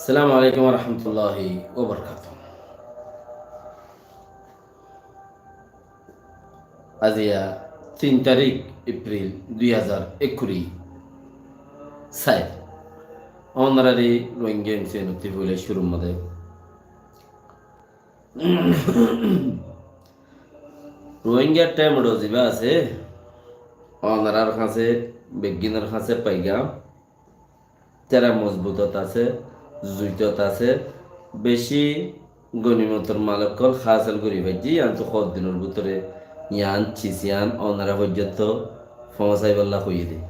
আসসালামু আলাইকুম রহমতুল্লাহি ওবরকাত। আজিয়া 3 তারিখ এপ্রিল 2021 সাইড অনারারি রোহিঙ্গা নথি বলে শুরুর মধ্যে রোহিঙ্গার টাইম রোজিবা আছে অনারার কাছে বেগিনার কাছে পাইগাম তেরা মজবুতত আছে জুইতত আছে বেশি গণিমতর মালকল হাসিল করি ভাইজি আন্ত কত দিনের ভিতরে ইয়ান চিসিয়ান অনারা পর্যন্ত পৌঁছাইবাল্লা হইয়ে দেয়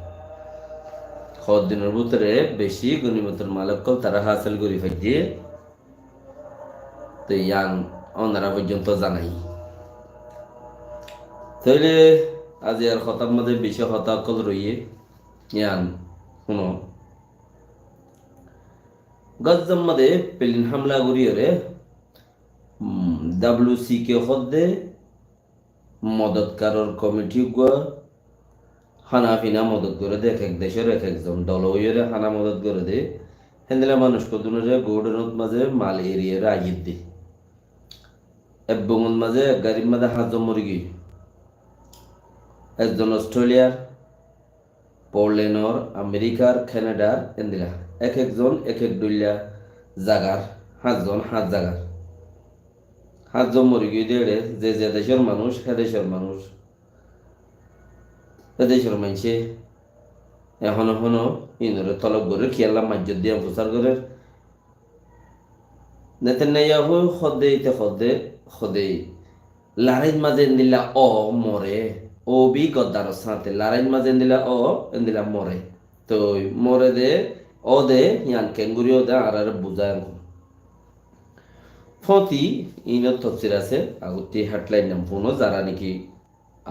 কত দিনের ভিতরে বেশি গণিমতর মালকল তারা হাসিল করি ভাইজি তো ইয়ান অনারা পর্যন্ত জানাই তাইলে আজ আর হতার মধ্যে বেশি হতাকল রইয়ে ইয়ান শুনো গজ্জম মধ্যে পেলিন হামলা করিয়ে WC হদ্দে মদতকারর কমিটি হানা ফিনা মদত করে দে এক দেশের এক একজন দল হইরে হানা মদত করে দে হেন্দিলা মানুষ কদুনরে গৌডনত মাঝে মাল এরিয়ে আগিয়ে দে এবং মাঝে এক গাড়ির মাঝে হাজম মুরগি একজন অস্ট্রেলিয়ার পোল্যান্ডর আমেরিকার কানাডার এন্দিলা এক একজন এক এক ডুলিয়া জাগার 5 জাগার 5 মুরগি দিয়ে যে যে দেশের মানুষ সে দেশের মানুষ দেশের মানুষে এখনো ইন্দোরে তলব করে খেয়াল্লা মাজ্জত দিয়ে প্রচার করে নেতানিয়াহু খদে লারাইন মাঝে দিলা মরে ও বি গদ্দার সাথে লারাইন মাঝে দিলা দিলা মরে তো মরে দে দে ইয়ান কেঙ্গুরিও দে আর বুঝায় ফতি ইনত তফসির আছে আগতি হেডলাইন নাম ফোনো যারা নাকি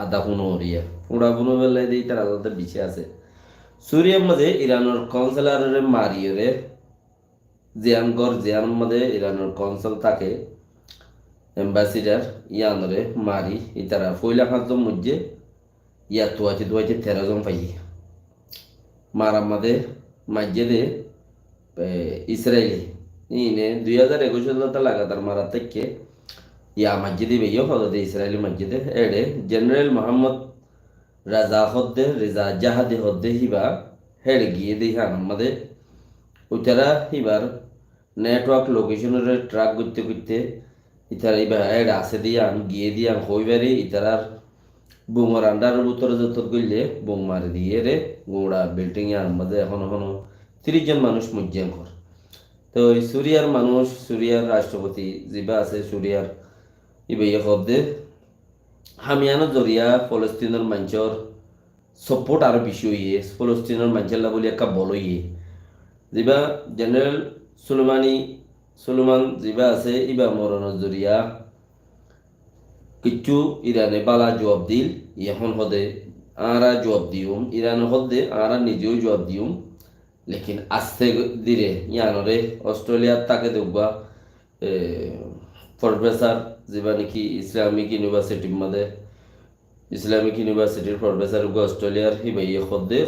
আদা ফোনো ওরিয়া পুরা ফোনো বেলায় দিয়ে তার আলাদা বিছে আছে সুরিয়ার মাঝে ইরানের কনসেলারের মারিয়ে জিয়ান মধ্যে ইরানের কনসেল থাকে এম্বাসিডার ইয়ানরে মারি ইতারা ফইলা 5 মধ্যে ইয়া তুয়াতে 13 জন পাই মারা মাঝে দে ইসরায়েলি ইনে 2021 সালে লাগাতার মারা থেকে ইয়া মসজিদে বেইও হদে ইসরায়েলি মসজিদে এডে জেনারেল মোহাম্মদ রেজা জাহাদে হদে হিবা হেড গিয়ে দেহা আমাদের ওইটারা হিবার নেটওয়ার্ক লোকেশনের ট্রাক করতে ইতারা এবার এড আছে দিয়ান গিয়ে দিয়ান হইবারে ইতারার বুমর আন্ডার উত্তরে যত গইলে বুম মারি দিয়ে রে গোড়া বিল্ডিং এর মধ্যে এখনো 30 জন মানুষ মজ্জান কর তো সুরিয়ার রাষ্ট্রপতি জিবা আছে সুরিয়ার ইবে হদে হামিয়ানো জরিয়া ফলস্তিনের মানুষের সাপোর্ট আর বেশি হইয়ে ফলস্তিনের মানুষের বলি একটা বল হইয়ে জিবা জেনারেল সুলেমান জিবা আছে ইবা মরণের জরিয়া কিছু ইরানে বালা জবাব দিল এখন হদে আরা জবাব দিউম ইরানে হদে আরা নিজেও জবাব দিউম লেকিন আস্তে ধীরে ইয়ানরে অস্ট্রেলিয়ার তাকে দেখবা প্রফেসর যেবা নাকি ইসলামিক ইউনিভার্সিটির প্রফেসর অস্ট্রেলিয়ার হিবাইয়ে খদে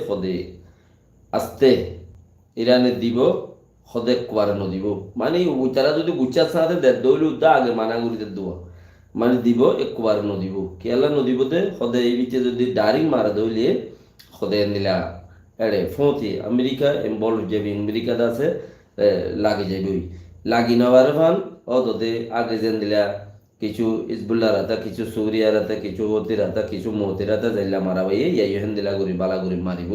আস্তে ইরানে দিব খদে কোয়ারে নদিব মানে তারা যদি গুচ্ছা সাথে দেয় দৌলি উদ্দা আগে মানা করিতে দেওয়া মানে দিব একবারে নদিব কেলা নদিবতে খদে এই বিচে যদি ডারিং মারা দৌলিয়ে খদে নিলা এড়ে ফোঁতি আমেরিকা বল যাবি আমেরিকা আছে লাগি যাবি লাগি নেওয়ার ভান অদে আগে যেন দিলা কিছু ইসবুল্লার হাতা কিছু সুরিয়ার হাতা কিছু হতির হাতা কিছু মতির হাতা যাইলা মারা পাইয়ে ইয়াই হেন দিলা করি বালা করি মারিব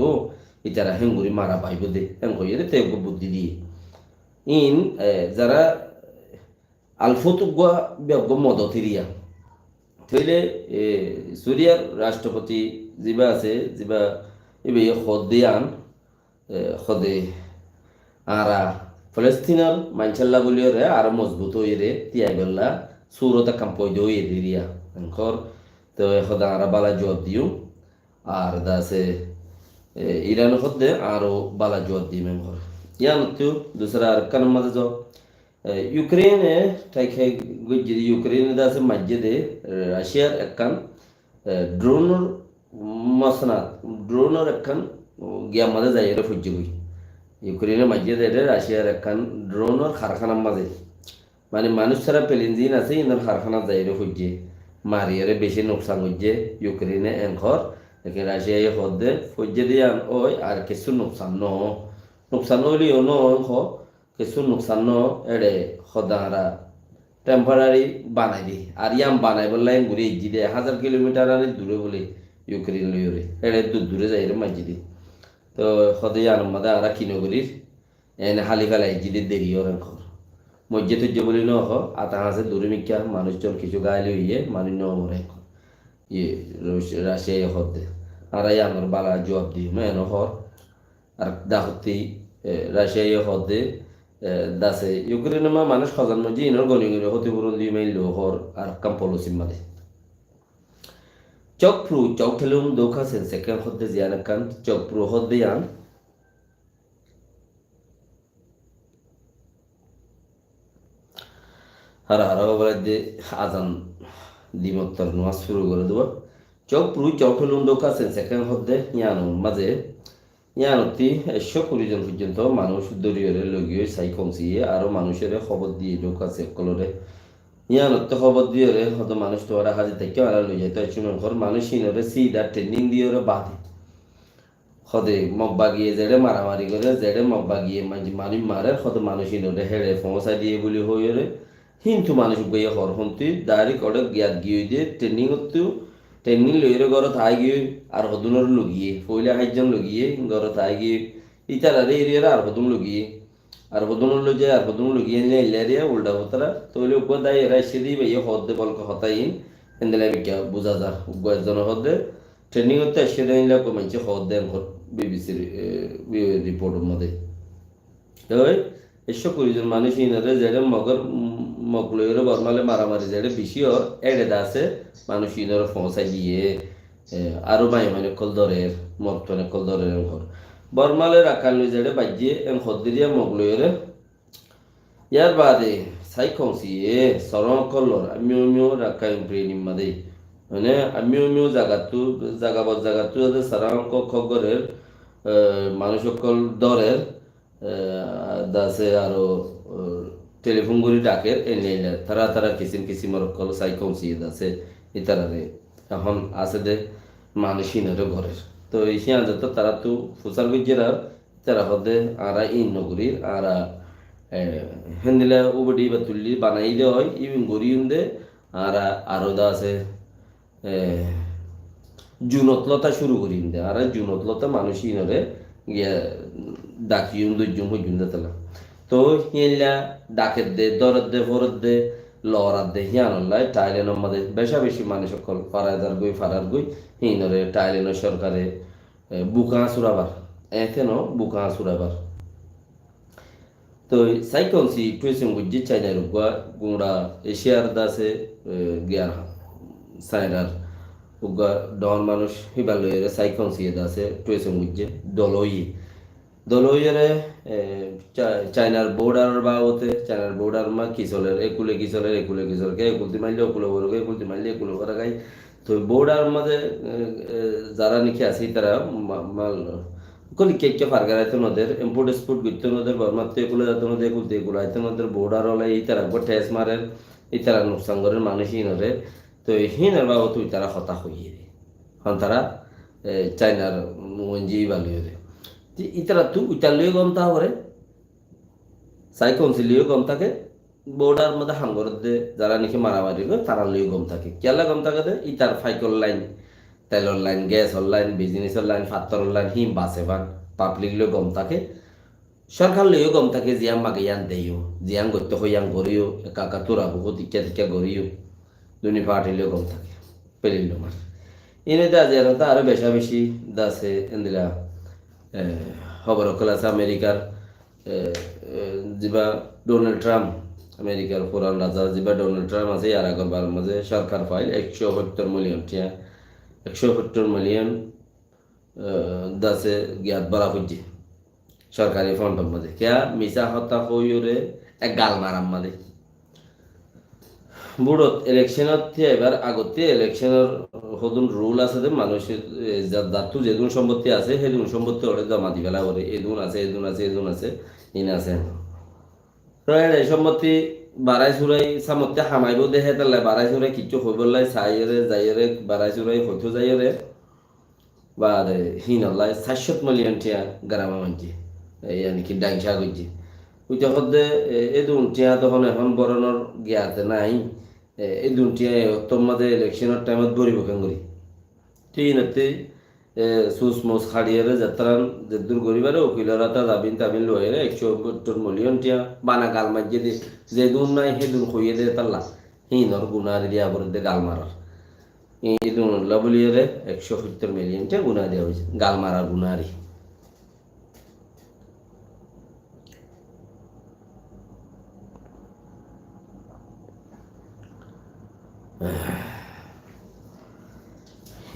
ইতারা হেন করি মারা পাইব দে হেন কইয়ে দে তেব বুদ্ধি দিয়ে ইন যারা আলফতুগুয়া বেগ মদতিরিয়া থইলে সুরিয়ার রাষ্ট্রপতি জিবা আছে জিবা এবে খদিয়ান খদে আরা ফলস্তিনার মানচাল্লা বলিও রে আর মজবুত হই রে তিয়াই গল্লা সুরতা কাম্পই দই দিরিয়া এনকর তো খদা আরা বালা জবাব দিও আর দাসে ইরান খদে আরো বালা জবাব দিই মেম্বর ইয়ান তো দুসরা আর কান মাঝে যাও ইউক্রেনে টাইখে গজি ইউক্রেনে দাসে মসজিদে রাশিয়ার একখান ড্রোনের একখান গিয়া মাঝে যাই রে ফুজি গই ইউক্রেনের মাঝে দেড়ে রাশিয়ার একখান ড্রোনের কারখানার মাঝে মানে মানুষ ছাড়া প্লেন জিন আছে ইনার কারখানা যাইরে খুঁজছে মারিয়ারে বেশি নোকসান হচ্ছে ইউক্রেনে এনখর এখানে রাশিয়া হদ্দে খুঁজছে দিয়ে ওই আর কিছু নোকসান হইলেও কিছু নোকসান এড়ে সদাহারা টেম্পোরারি বানাই দি আর ইয়াম বানাই বললে ঘুরে ইজি দে 1000 কিলোমিটার আর দূরে বলে ইউক্রেন লইরে এড়ে দূরে যাই রে মাঝি দি তো সদাই আনমাদা আর কিনগরির এনে হালি ফেলাই ইজি দে দেরি ওর ঘর মজ্জে তুজ্জে বলি ন হ আতা হাসে দূরে মিকা মানুষজন কিছু গাইলে ইয়ে মানি ন মরে ইয়ে রাশিয়া হতে আর আমার বালা জবাব দিই মেন হর আর দাহতি রাশিয়া হতে দাসে ইউক্রেনের মা মানুষ খজান মধ্যে ইনর গনি গনি ক্ষতিপূরণ দিয়ে মাইল হর আর কাম্পলসিম মাদে চক প্রু চক ঠেলুম দোখা সেন সেকেন্ড হতে জিয়ান কান চক প্রু হতে ইয়ান হারা হারা বলে দে আজান দিমত্তর নামাজ শুরু করে দেব চক প্রু চক ঠেলুম দোখা সেন সেকেন্ড হতে ইয়ান মাঝে ইয়ানতি 120 জন পর্যন্ত মানুষ দরিয়রে লগিয়ে সাই কমছিয়ে আরো মানুষের খবর দিয়ে ঢোকা চেক করলে ইয়ানতে খবর দিয়ে হয়তো মানুষ তো ওরা হাজির থেকে ওরা লই যায় তো ঘর মানুষ ইনরে সিধা ট্রেনিং দিয়ে ওরা বাঁধে হদে মগ বাগিয়ে জেড়ে মারামারি করে জেড়ে মগ বাগিয়ে মানুষ মারে হয়তো মানুষ ইনরে হেড়ে পৌঁছা দিয়ে বলি হয়ে কিন্তু মানুষ গিয়ে হর হন্তি ডাইরেক্ট ওটা গিয়াত গিয়ে দিয়ে ট্রেনিং লইরে ঘরত আই গিয়ে আর হদুনর লগিয়ে পয়লা 8 জন লগিয়ে ঘরত আই গিয়ে ইতারারে এরিয়ারে আর হদুন লগিয়ে আর হদুনর লই যায় আর হদুন লগিয়ে নিয়ে ইলারিয়া উল্টা হতরা তইলে উপাদায় এরা সেদি ভাইয়া হদে বলক হতাইন এন্দেলা বিজ্ঞা বুঝা যার উগ্গজন হদে ট্রেনিং হতে সেদে ইলা কমাইছে হদে বিবিসির রিপোর্টের মধ্যে ওই 120 জন মানুষ ইনারে যেটা মগলইরে বর্মালে মারামারি যেটা বেশি এড়ে দাসে মানুষ ইনারে পৌঁছাই দিয়ে আরো মানে কল ধরের মর্তনে কল ধরের ঘর বর্মালে রাখাল যেটা বাজিয়ে হদ্দিরিয়া মগলইরে ইয়ার বাদে সাই খংসি সরং কলর আমিও রাখাই প্রেনিম মাদে মানে আমিও জাগাতু সারাং খগরের মানুষ সকল ধরের দাসে আরো টেলিফোন করি ডাকে এনে তারা কিসিম কল সাই কমছি দাসে ইতারারে এখন আছে দে মানুষিনের ঘরের তো এই যত তারা তো ফুসার গুজেরা তারা হদে আরা ইন নগরীর আরা হেন্দিলা উবডি বা তুল্লি বানাই দে হয় ইভিন গরিউন দে আরা আরো দা আছে জুনতলতা শুরু করিম দে আর জুনতলতা মানুষিনরে গিয়া ডাকিউম দুজন পর্যন্ত তালা তো হিলা ডাকের দে দরদ দে ফরদ দে লরাত দে হিয়ানল্লাই টাইলেন আমাদের বেশি মানুষ সকল ফারার গুই হিনরে টাইলেন সরকারে বুকা সুরাবার এথেন বুকা সুরাবার তো সাইকনসি টুয়েসিং গুজি চাইনার গুড়া এশিয়ার দাসে গিয়ার সাইনার উগা ডন মানুষ হিবালয়ের সাইকনসি দাসে টুয়েসিং গুজি দলইরে চাইনার বর্ডার বা ওতে চাইনার বর্ডার মা কিসলের একুলে কে একুলতি মাইলে একুলতি মাইলে একুলে করা গাই তো বর্ডার মাঝে যারা নাকি আছে তারা মাল কোন কে ফারগার আইতে নদের ইম্পোর্ট এক্সপোর্ট করতে নদের বর্মাতে একুলে যাতে নদের একুলে আইতে নদের বর্ডার হলে এই তারা ঠেস মারের এই তারা নোকসান করেন মানুষই নরে তো হিনের বাবু তুই তারা হতাশ হইয়ে হন তারা চাইনার মঞ্জি বালিয়ে ইতারা তু ইতালিও গম তা করে সাইকনসিলিও গম থাকে বর্ডার মধ্যে হাঙ্গর দে যারা নাকি মারামারি করে তারা লিও গম থাকে কেলা গম থাকে দে ইতার ফাইকল লাইন তেলর লাইন গ্যাসর লাইন বিজনেসের লাইন ফাত্তরের লাইন হিম বাসে বান পাবলিক লিও গম থাকে সরকার লিও গম থাকে জিয়াম মাগে ইয়ান দেইও জিয়ান করতে হইয়ান গরিও কাকা তোরা বহুত ইচ্ছা গরিও দুনি পার্টি লিও গম থাকে পেলিল মার এনে দা যেটা আরো বেশি দাসে এন্দিলা খবর আছে আমেরিকার যা ডোনাল্ড ট্রাম্প আমেরিকার পুরান রাজা যা ডোনাল্ড ট্রাম্প আছে আর আগরবার মাঝে সরকার ফাইল 170 মিলিয়ন 170 মিলিয়ন দাসে জ্ঞাত বলা হচ্ছে সরকারি ফান্ডের মাঝে কে মিশা হত্যা হইরে এক গাল মারাম মাঝে বুড়ত ইলেকশনত এবার আগতে ইলেকশনের সদুন রুল আছে যে মানুষের যাতু যেদুন সম্পত্তি আছে সেদুন সম্পত্তি ওরে জমা দি ফেলা করে এদুন আছে এদুন আছে এদুন আছে ইন আছে তো এই সম্পত্তি বাড়াই চুরাই সামতে হামাইব দেখে তাহলে বাড়াই চুরাই কিচ্ছু হইব লাই চাইরে যাইরে বাড়াই চুরাই হইতো যাইরে বা হিনলাই 400 মিলিয়ন টিয়া গ্রামা মানছি এই কি ডাংসা করছি ওইটা হতে এই দুটিয়া তখন এখন বরণর জ্ঞাতে নাই এই দুটিয়া তোমাদের ইলেকশনের টাইমত বরিব কেন করি তিনতে সুস মুস খাড়িয়ে যাত্রান যে দূর করিবারে উকিলরা তা দাবিন তাবিন লয়ে 172 মিলিয়ন টিয়া বানা গাল মারিয়ে দি যে দুন নাই সেই দুন খুইয়ে দে তাল্লা হিনর গুনার দিয়া বলতে গাল মারার এই দুন লবলিয়ে 170 মিলিয়ন টিয়া গুনা দেওয়া হয়েছে গাল মারার গুনারি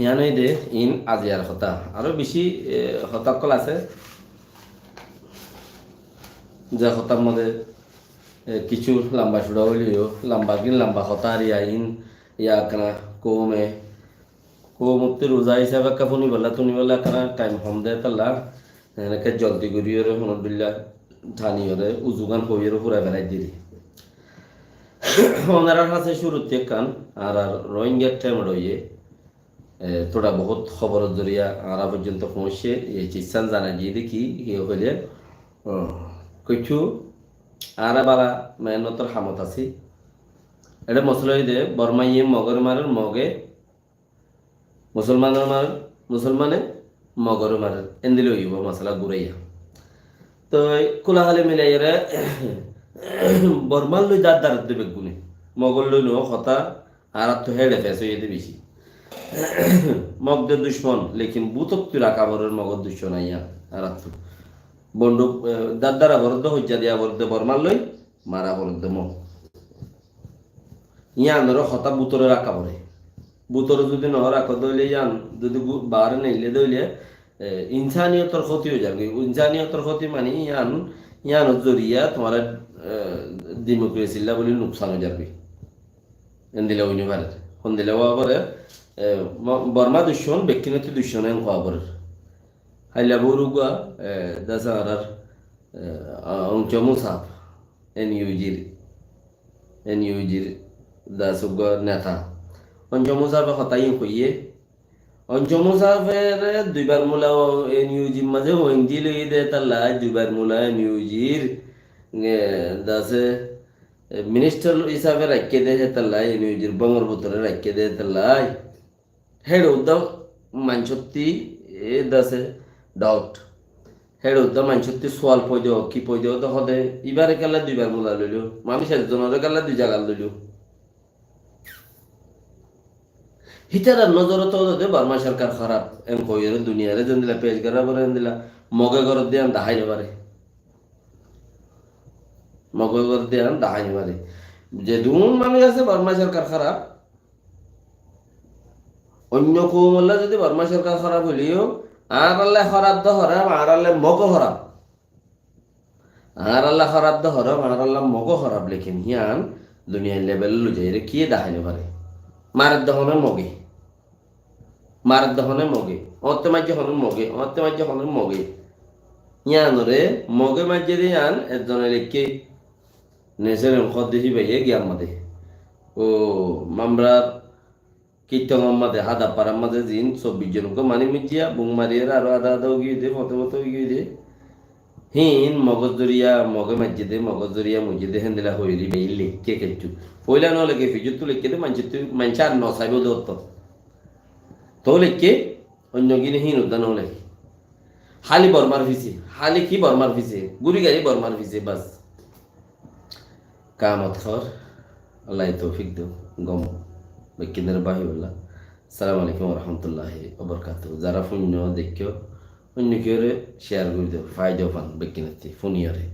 ইয়ানই দে ইন আজিয়ার কথা আরো বেশি হতাকল আছে যে হতার মধ্যে কিছু লম্বা চূড়া হইলেও লম্বা হতা আর ইন ইয়া কানা কৌমুক্তি রোজা হিসাবে কাপুনি বলা তুনি বলা কানা টাইম হম দে তাল্লা এনেকে জলদি করিয়ে হনবিল্লা ঠানিয়রে উজুগান কইয়েরও পুরা বেড়াই দিলি ওনারা কাছে শুরুতে কান আর রোহিঙ্গার টাইম রয়ে তোরা বহুত খবর জরিয়া আরা পর্যন্ত পৌঁছে এই চিকিৎসান জানা দিয়ে দেখি হইলে কিছু আরা বারা মেহনতর হামত আছি এটা মসলাই দে বর্মাইয়ে মগর মারের মগে মুসলমানে মগর মারের এন্দিলে হইব মশলা গুড়াইয়া তো কোলাহালে মিলাইয়ারে বর্মাল লই দাঁত দেবে গুনে মগল লই নো কথা আর তো হেডে ফেস হয়ে বেশি মগদের দুশ্মন লেকিন বুতক্তি রাকাবরের মগর দুশ্মন আইয়া আর বন্দুক দাদারা বরদ্দ হইয়া দিয়া বরদ্দ বর্মাল লই মারা বরদ্দ মগ ইয়ানোর হতা বুতরে রাখা পড়ে বুতরে যদি ন রাখা দইলে ইয়ান যদি বার নেইলে দইলে ইনসানিয়তর ক্ষতি হয়ে যাবে ইনসানিয়তর ক্ষতি মানে ইয়ানোর জরিয়া তোমার ডেমোক্রেসিল্লা বলে নুকসান হয়ে যাবে এন্দিলে হইনি পারে কোন দিলে হওয়া পরে বর্মা দুশ্মন ব্যক্তিগত দুশ্মন হওয়া পরে হাইলা বরুগা দাসার অংচমু সাপ এনইউজির দাসুগ নেতা অঞ্চমু সাপে হতাই কইয়ে অঞ্চমু সাপের দুইবার মূলা এনইউজির মাঝে ওইন্দি লই দে তাল্লা দুইবার মূলা এনইউজির দাসে মিনিস্টার হিসাবে রাখিয়ে দেয় তাল্লাই এনইউজির বঙ্গর ভিতরে রাখিয়ে দেয় তাল্লাই হেড উদ্যম মানসত্তি এ দাসে ডাউট হেড উদ্যম মানসত্তি সোয়াল পয়দেও কি পয়দেও তো হদে এবারে কালে দুইবার মূলা লইল মানুষ একজনের কালে দুই জায়গা লইল হিতার নজর তো বর্মা সরকার খারাপ এম কইরে দুনিয়ারে যেন দিলা পেজ করা বলে দিলা মগে ঘর দিয়ে দাহাই পারে মগে ঘর দিয়ে দাহাই পারে যে দুন মানুষ আছে বর্মা সরকার খারাপ অন্য কৌমল্লা যদি বর্মা সরকার খারাপ হইলেও আর আল্লাহ খারাপ দ হরাম আর আল্লাহ মগ হরাম আর আল্লাহ খারাপ দ হরাম আর আল্লাহ মগ হরাপ লেখেন হিয়ান দুনিয়ার লেভেল লুজাই রে কি দাহাই পারে মারের দহনে মগে মারের দহনে মগে অতে মাঝে হনের মগে ইয়ানরে মগে মাঝে দিয়ে আন একজনের লেখকে নেশার অংশ দেখি পাইয়ে গিয়ার মাদে ও মামরার কীর্তন মাদে হাদা পাড়ার মাঝে জিন 24 জনকে মানি মিজিয়া বুং মারিয়ে আরো আধা গিয়ে দে ফটো গিয়ে দে হিন মগজ দরিয়া মগে মাঝে দে মগজ দরিয়া মুজে দে হেন দিলা হইলি বেই লেখকে কেটু পয়লা ন লেগে ফিজুত তো লেখকে দে মানছে আর নসাইব দত্ত তো লেখকে অন্য গিনে হিন উদ্যান হলে হালি বর্মার ভিসে হালি কি বর্মার ভিসে গুড়ি গাড়ি বর্মার ভিসে বাস কামত খর আল্লাহ তৌফিক দো গম বেকিনের বাহি বললা আসসালামু আলাইকুম রহমতুল্লাহি ওবরকাতুহু যারা পুণ্য দেখিও অন্য কেউ শেয়ার করে দেও ফায়দা পান বেকিনের ফুনিয়ারে